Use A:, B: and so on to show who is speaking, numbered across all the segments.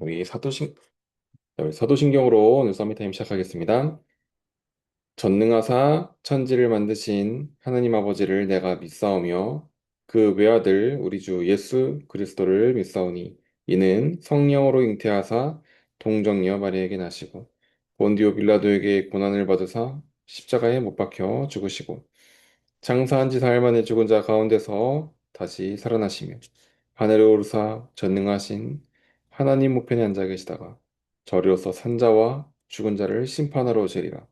A: 우리 사도신경으로 오늘 서밋타임 시작하겠습니다. 전능하사 천지를 만드신 하나님 아버지를 내가 믿사오며 그 외아들 우리 주 예수 그리스도를 믿사오니 이는 성령으로 잉태하사 동정녀 마리아에게 나시고 본디오 빌라도에게 고난을 받으사 십자가에 못 박혀 죽으시고 장사한 지 사흘 만에 죽은 자 가운데서 다시 살아나시며 하늘에 오르사 전능하신 하나님 우편에 앉아 계시다가 저리로서 산자와 죽은 자를 심판하러 오시리라.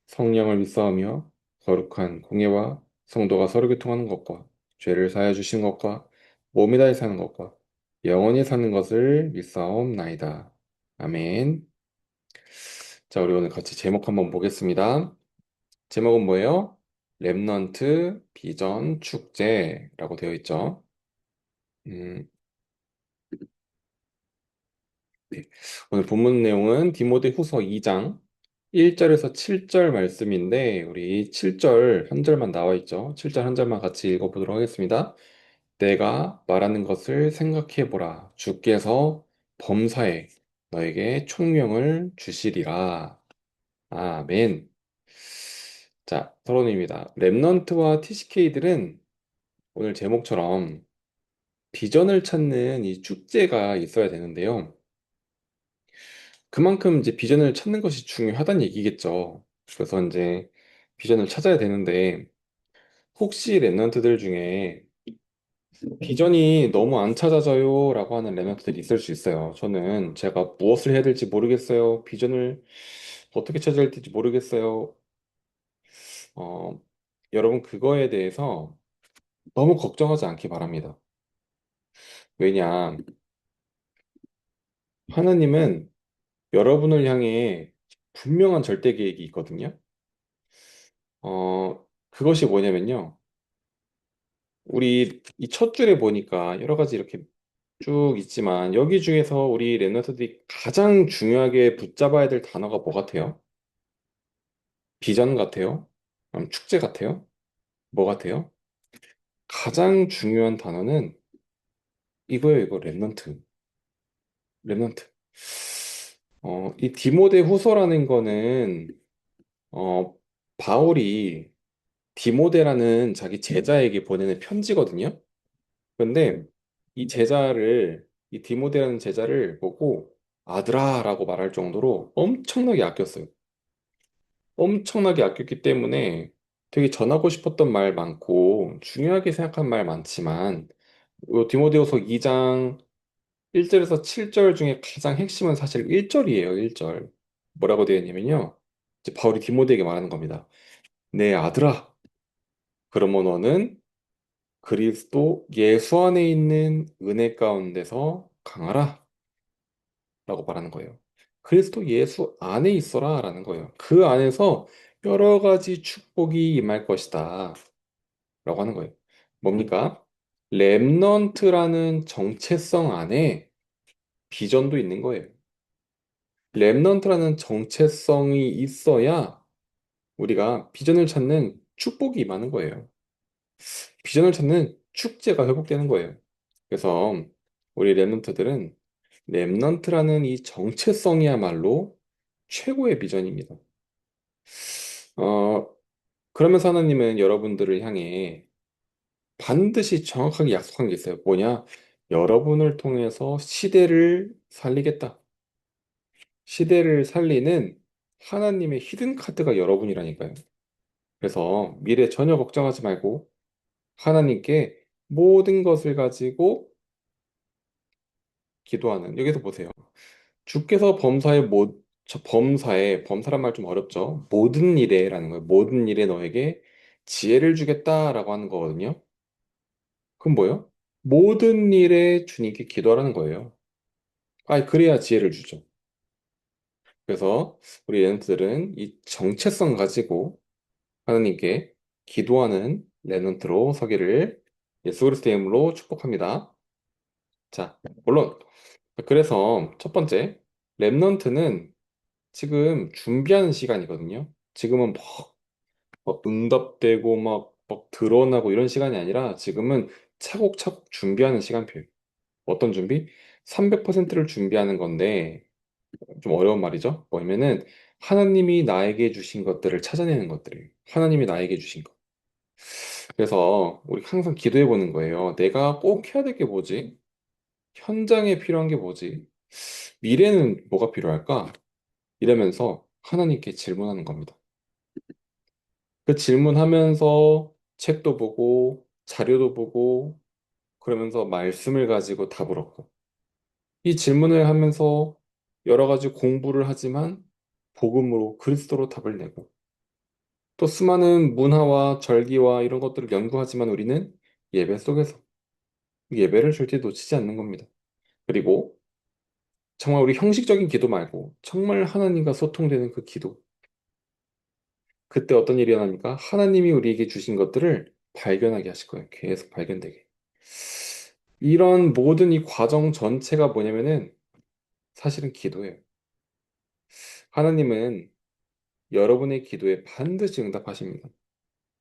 A: 성령을 믿사오며 거룩한 공예와 성도가 서로 교통하는 것과 죄를 사하여 주신 것과 몸이 다해 사는 것과 영원히 사는 것을 믿사옵나이다. 아멘. 자, 우리 오늘 같이 제목 한번 보겠습니다. 제목은 뭐예요? 렘넌트 비전 축제라고 되어 있죠. 음, 네. 오늘 본문 내용은 디모데후서 2장 1절에서 7절 말씀인데 우리 7절 한 절만 나와 있죠. 7절 한 절만 같이 읽어보도록 하겠습니다. 내가 말하는 것을 생각해 보라. 주께서 범사에 너에게 총명을 주시리라. 아멘. 자, 서론입니다. 렘넌트와 TCK들은 오늘 제목처럼 비전을 찾는 이 축제가 있어야 되는데요. 그만큼 이제 비전을 찾는 것이 중요하다는 얘기겠죠. 그래서 이제 비전을 찾아야 되는데, 혹시 랩런트들 중에 비전이 너무 안 찾아져요 라고 하는 랩런트들이 있을 수 있어요. 저는 제가 무엇을 해야 될지 모르겠어요. 비전을 어떻게 찾아야 될지 모르겠어요. 어, 여러분 그거에 대해서 너무 걱정하지 않기 바랍니다. 왜냐, 하나님은 여러분을 향해 분명한 절대 계획이 있거든요. 그것이 뭐냐면요. 우리 이 첫 줄에 보니까 여러 가지 이렇게 쭉 있지만 여기 중에서 우리 랩런트들이 가장 중요하게 붙잡아야 될 단어가 뭐 같아요? 비전 같아요? 축제 같아요? 뭐 같아요? 가장 중요한 단어는 이거예요, 이거 랩런트. 이 디모데 후서라는 거는 어, 바울이 디모데라는 자기 제자에게 보내는 편지거든요. 근데 이 디모데라는 제자를 보고 아들아라고 말할 정도로 엄청나게 아꼈어요. 엄청나게 아꼈기 때문에 되게 전하고 싶었던 말 많고 중요하게 생각한 말 많지만 요 디모데후서 2장 1절에서 7절 중에 가장 핵심은 사실 1절이에요, 1절. 뭐라고 되어 있냐면요. 이제 바울이 디모데에게 말하는 겁니다. 내 아들아, 그러면 너는 그리스도 예수 안에 있는 은혜 가운데서 강하라 라고 말하는 거예요. 그리스도 예수 안에 있어라 라는 거예요. 그 안에서 여러 가지 축복이 임할 것이다 라고 하는 거예요. 뭡니까? 렘넌트라는 정체성 안에 비전도 있는 거예요. 렘넌트라는 정체성이 있어야 우리가 비전을 찾는 축복이 임하는 거예요. 비전을 찾는 축제가 회복되는 거예요. 그래서 우리 렘넌트들은 렘넌트라는 이 정체성이야말로 최고의 비전입니다. 어, 그러면서 하나님은 여러분들을 향해 반드시 정확하게 약속한 게 있어요. 뭐냐? 여러분을 통해서 시대를 살리겠다. 시대를 살리는 하나님의 히든 카드가 여러분이라니까요. 그래서 미래 전혀 걱정하지 말고 하나님께 모든 것을 가지고 기도하는. 여기서 보세요. 주께서 범사란 말 좀 어렵죠. 모든 일에라는 거예요. 모든 일에 너에게 지혜를 주겠다라고 하는 거거든요. 그럼 뭐예요? 모든 일에 주님께 기도하라는 거예요. 그래야 지혜를 주죠. 그래서 우리 랩런트들은 이 정체성 가지고 하나님께 기도하는 랩런트로 서기를 예수 그리스도의 이름으로 축복합니다. 자, 물론 그래서 첫 번째 랩런트는 지금 준비하는 시간이거든요. 지금은 막 응답되고 막 드러나고 이런 시간이 아니라 지금은 차곡차곡 준비하는 시간표예요. 어떤 준비? 300%를 준비하는 건데, 좀 어려운 말이죠. 뭐냐면은, 하나님이 나에게 주신 것들을 찾아내는 것들이에요. 하나님이 나에게 주신 것. 그래서 우리 항상 기도해 보는 거예요. 내가 꼭 해야 될 게 뭐지? 현장에 필요한 게 뭐지? 미래는 뭐가 필요할까? 이러면서 하나님께 질문하는 겁니다. 그 질문하면서 책도 보고, 자료도 보고, 그러면서 말씀을 가지고 답을 얻고, 이 질문을 하면서 여러 가지 공부를 하지만, 복음으로 그리스도로 답을 내고, 또 수많은 문화와 절기와 이런 것들을 연구하지만 우리는 예배 속에서 예배를 절대 놓치지 않는 겁니다. 그리고 정말 우리 형식적인 기도 말고 정말 하나님과 소통되는 그 기도. 그때 어떤 일이 일어납니까? 하나님이 우리에게 주신 것들을 발견하게 하실 거예요. 계속 발견되게. 이런 모든 이 과정 전체가 뭐냐면은 사실은 기도예요. 하나님은 여러분의 기도에 반드시 응답하십니다.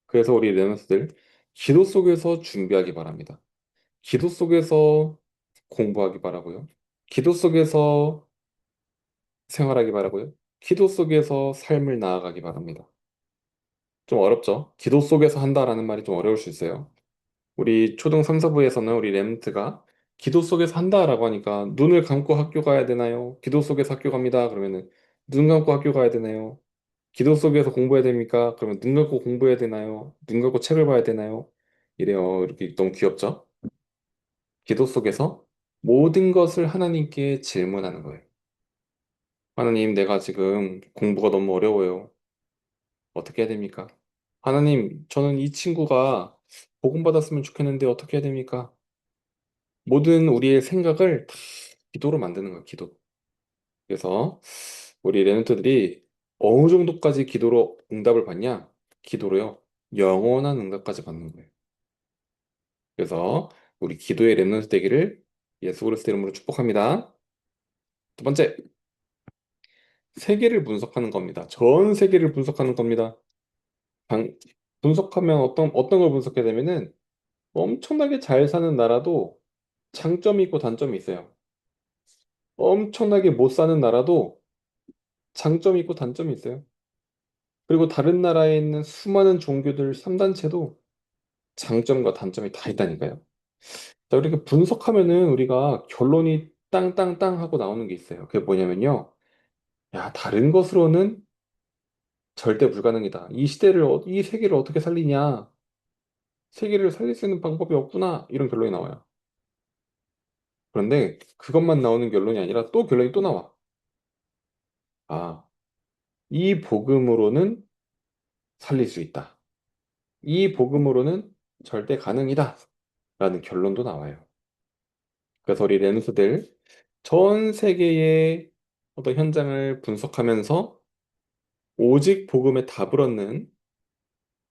A: 그래서 우리 레너스들 기도 속에서 준비하기 바랍니다. 기도 속에서 공부하기 바라고요. 기도 속에서 생활하기 바라고요. 기도 속에서 삶을 나아가기 바랍니다. 좀 어렵죠? 기도 속에서 한다라는 말이 좀 어려울 수 있어요. 우리 초등 3, 4부에서는 우리 랩트가 기도 속에서 한다라고 하니까 눈을 감고 학교 가야 되나요? 기도 속에서 학교 갑니다. 그러면은 눈 감고 학교 가야 되나요? 기도 속에서 공부해야 됩니까? 그러면 눈 감고 공부해야 되나요? 눈 감고 책을 봐야 되나요? 이래요. 이렇게 너무 귀엽죠? 기도 속에서 모든 것을 하나님께 질문하는 거예요. 하나님, 내가 지금 공부가 너무 어려워요. 어떻게 해야 됩니까? 하나님, 저는 이 친구가 복음 받았으면 좋겠는데 어떻게 해야 됩니까? 모든 우리의 생각을 다 기도로 만드는 거예요, 기도. 그래서 우리 레멘터들이 어느 정도까지 기도로 응답을 받냐? 기도로요. 영원한 응답까지 받는 거예요. 그래서 우리 기도의 렘넌트 되기를 예수 그리스도 이름으로 축복합니다. 두 번째, 세계를 분석하는 겁니다. 전 세계를 분석하는 겁니다. 방- 분석하면 어떤 걸 분석해야 되면은 엄청나게 잘 사는 나라도 장점이 있고 단점이 있어요. 엄청나게 못 사는 나라도 장점이 있고 단점이 있어요. 그리고 다른 나라에 있는 수많은 종교들 3단체도 장점과 단점이 다 있다니까요. 자, 이렇게 분석하면은 우리가 결론이 땅땅땅 하고 나오는 게 있어요. 그게 뭐냐면요. 야, 다른 것으로는 절대 불가능이다. 이 세계를 어떻게 살리냐. 세계를 살릴 수 있는 방법이 없구나. 이런 결론이 나와요. 그런데 그것만 나오는 결론이 아니라 또 결론이 또 나와. 아, 이 복음으로는 살릴 수 있다. 이 복음으로는 절대 가능이다. 라는 결론도 나와요. 그래서 우리 렌수들 전 세계의 어떤 현장을 분석하면서 오직 복음에 답을 얻는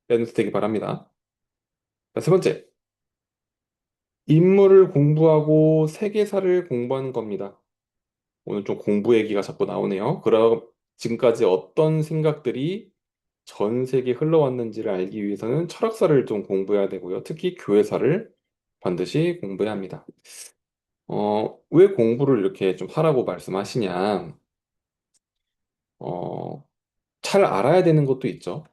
A: 렌수 되기 바랍니다. 자, 세 번째, 인물을 공부하고 세계사를 공부하는 겁니다. 오늘 좀 공부 얘기가 자꾸 나오네요. 그럼 지금까지 어떤 생각들이 전 세계에 흘러왔는지를 알기 위해서는 철학사를 좀 공부해야 되고요. 특히 교회사를 반드시 공부해야 합니다. 왜 공부를 이렇게 좀 하라고 말씀하시냐? 어, 잘 알아야 되는 것도 있죠.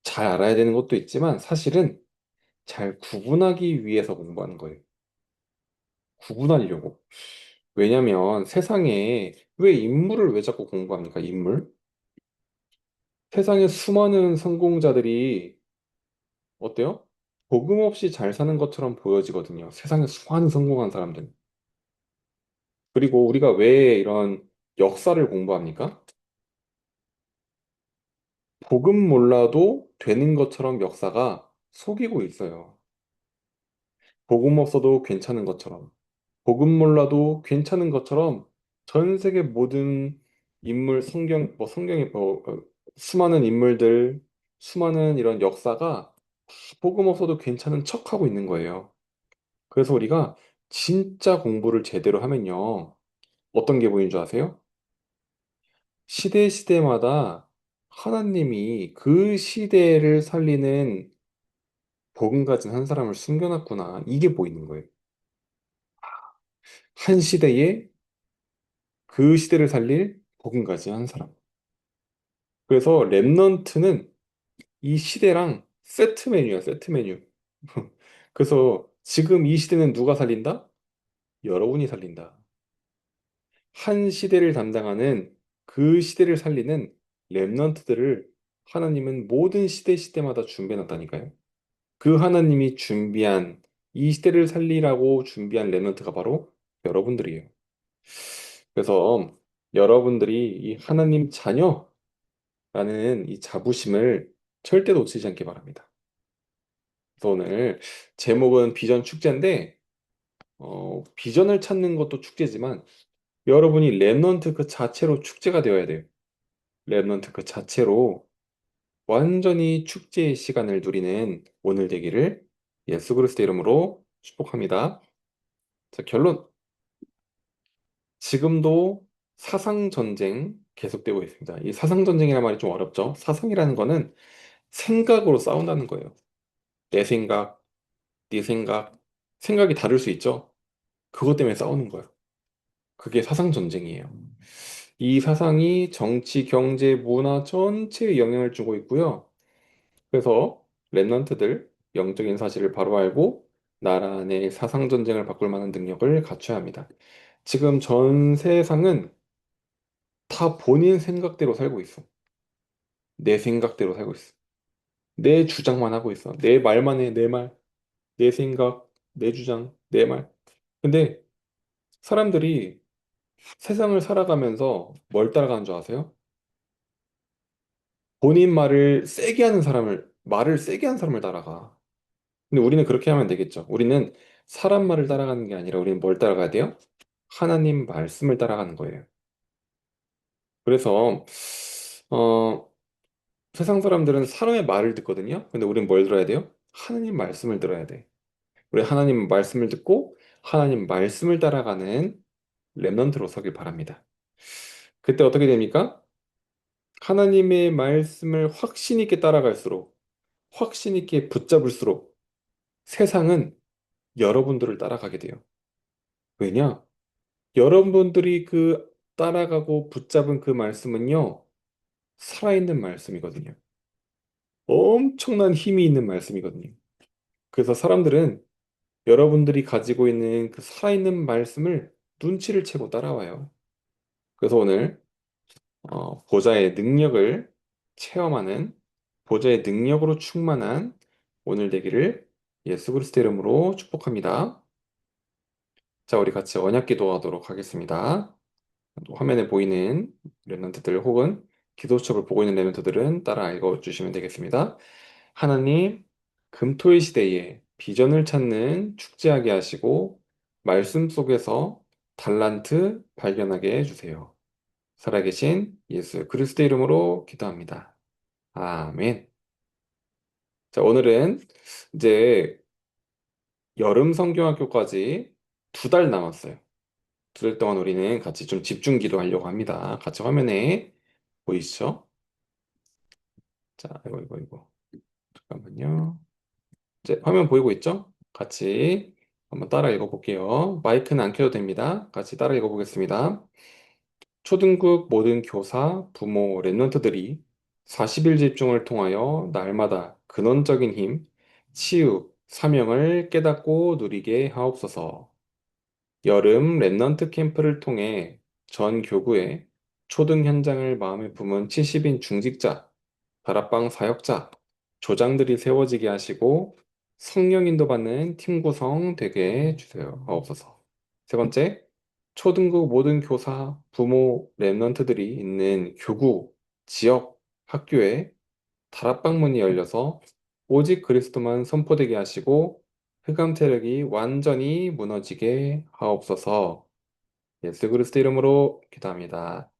A: 잘 알아야 되는 것도 있지만 사실은 잘 구분하기 위해서 공부하는 거예요. 구분하려고. 왜냐면 세상에 왜 인물을 왜 자꾸 공부합니까? 인물? 세상에 수많은 성공자들이 어때요? 복음 없이 잘 사는 것처럼 보여지거든요. 세상에 수많은 성공한 사람들. 그리고 우리가 왜 이런 역사를 공부합니까? 복음 몰라도 되는 것처럼 역사가 속이고 있어요. 복음 없어도 괜찮은 것처럼. 복음 몰라도 괜찮은 것처럼 전 세계 모든 인물, 성경에 수많은 인물들, 수많은 이런 역사가 복음 없어도 괜찮은 척하고 있는 거예요. 그래서 우리가 진짜 공부를 제대로 하면요. 어떤 게 보이는 줄 아세요? 시대 시대마다 하나님이 그 시대를 살리는 복음 가진 한 사람을 숨겨놨구나. 이게 보이는 거예요. 한 시대에 그 시대를 살릴 복음가지 한 사람. 그래서 렘넌트는 이 시대랑 세트 메뉴야, 세트 메뉴. 그래서 지금 이 시대는 누가 살린다? 여러분이 살린다. 한 시대를 담당하는 그 시대를 살리는 렘넌트들을 하나님은 모든 시대마다 준비해 놨다니까요. 그 하나님이 준비한 이 시대를 살리라고 준비한 렘넌트가 바로 여러분들이에요. 그래서 여러분들이 이 하나님 자녀라는 이 자부심을 절대 놓치지 않기 바랍니다. 그래서 오늘 제목은 비전 축제인데 비전을 찾는 것도 축제지만 여러분이 렘넌트 그 자체로 축제가 되어야 돼요. 렘넌트 그 자체로 완전히 축제의 시간을 누리는 오늘 되기를 예수 그리스도 이름으로 축복합니다. 자, 결론. 지금도 사상 전쟁 계속되고 있습니다. 이 사상 전쟁이라는 말이 좀 어렵죠. 사상이라는 거는 생각으로 싸운다는 거예요. 내 생각, 네 생각, 생각이 다를 수 있죠. 그것 때문에 싸우는 거예요. 그게 사상 전쟁이에요. 이 사상이 정치, 경제, 문화 전체에 영향을 주고 있고요. 그래서 랩런트들 영적인 사실을 바로 알고 나라 내 사상 전쟁을 바꿀 만한 능력을 갖춰야 합니다. 지금 전 세상은 다 본인 생각대로 살고 있어. 내 생각대로 살고 있어. 내 주장만 하고 있어. 내 말만 해, 내 말. 내 생각, 내 주장, 내 말. 근데 사람들이 세상을 살아가면서 뭘 따라가는 줄 아세요? 본인 말을 세게 하는 사람을 따라가. 근데 우리는 그렇게 하면 되겠죠. 우리는 사람 말을 따라가는 게 아니라 우리는 뭘 따라가야 돼요? 하나님 말씀을 따라가는 거예요. 그래서, 어, 세상 사람들은 사람의 말을 듣거든요. 근데 우리는 뭘 들어야 돼요? 하나님 말씀을 들어야 돼. 우리 하나님 말씀을 듣고 하나님 말씀을 따라가는 렘넌트로 서길 바랍니다. 그때 어떻게 됩니까? 하나님의 말씀을 확신 있게 따라갈수록, 확신 있게 붙잡을수록 세상은 여러분들을 따라가게 돼요. 왜냐? 여러분들이 그 따라가고 붙잡은 그 말씀은요, 살아있는 말씀이거든요. 엄청난 힘이 있는 말씀이거든요. 그래서 사람들은 여러분들이 가지고 있는 그 살아있는 말씀을 눈치를 채고 따라와요. 그래서 오늘 보좌의 능력을 체험하는 보좌의 능력으로 충만한 오늘 되기를 예수 그리스도 이름으로 축복합니다. 자, 우리 같이 언약 기도하도록 하겠습니다. 화면에 보이는 랩런트들 혹은 기도첩을 보고 있는 랩런트들은 따라 읽어주시면 되겠습니다. 하나님, 금토의 시대에 비전을 찾는 축제하게 하시고 말씀 속에서 달란트 발견하게 해주세요. 살아계신 예수 그리스도 이름으로 기도합니다. 아멘. 자, 오늘은 이제 여름 성경학교까지 2달 남았어요. 2달 동안 우리는 같이 좀 집중 기도하려고 합니다. 같이 화면에 보이시죠? 자, 이거. 잠깐만요. 이제 화면 보이고 있죠? 같이 한번 따라 읽어볼게요. 마이크는 안 켜도 됩니다. 같이 따라 읽어보겠습니다. 초등급 모든 교사, 부모, 랩런트들이 40일 집중을 통하여 날마다 근원적인 힘, 치유, 사명을 깨닫고 누리게 하옵소서. 여름 랩넌트 캠프를 통해 전 교구에 초등 현장을 마음에 품은 70인 중직자, 다락방 사역자, 조장들이 세워지게 하시고 성령 인도받는 팀 구성 되게 해주세요. 하옵소서. 세 번째, 초등부 모든 교사, 부모, 랩넌트들이 있는 교구, 지역, 학교에 다락방 문이 열려서 오직 그리스도만 선포되게 하시고 흑암 세력이 완전히 무너지게 하옵소서. 예수 그리스도 이름으로 기도합니다.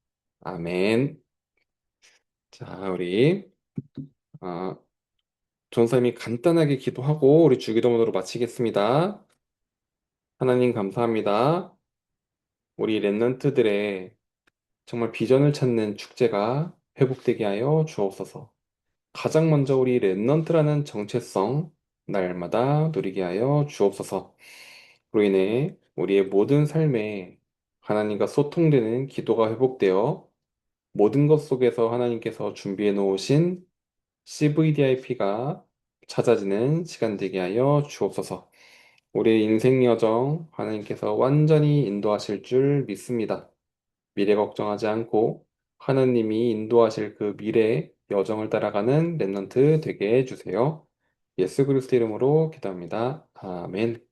A: 아멘. 자, 우리 전사님이 간단하게 기도하고 우리 주기도문으로 마치겠습니다. 하나님 감사합니다. 우리 랩런트들의 정말 비전을 찾는 축제가 회복되게 하여 주옵소서. 가장 먼저 우리 랩런트라는 정체성 날마다 누리게 하여 주옵소서. 그로 인해 우리의 모든 삶에 하나님과 소통되는 기도가 회복되어 모든 것 속에서 하나님께서 준비해 놓으신 CVDIP가 찾아지는 시간 되게 하여 주옵소서. 우리의 인생 여정 하나님께서 완전히 인도하실 줄 믿습니다. 미래 걱정하지 않고 하나님이 인도하실 그 미래 여정을 따라가는 랩넌트 되게 해주세요. 예수 그리스도 이름으로 기도합니다. 아멘.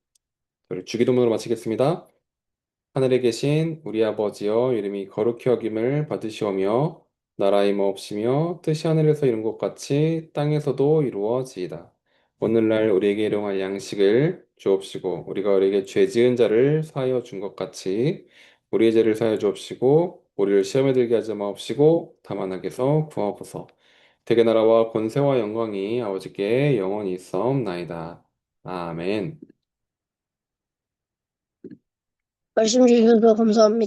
A: 우리 주기도문으로 마치겠습니다. 하늘에 계신 우리 아버지여 이름이 거룩히 여김을 받으시오며 나라의 마옵시며 뜻이 하늘에서 이룬 것 같이 땅에서도 이루어지이다. 오늘날 우리에게 일용할 양식을 주옵시고 우리가 우리에게 죄 지은 자를 사하여 준 것 같이 우리의 죄를 사하여 주옵시고 우리를 시험에 들게 하지 마옵시고 다만 악에서 구하옵소서. 대개 나라와 권세와 영광이 아버지께 영원히 있사옵나이다. 아멘.
B: 말씀 주셔서 감사합니다.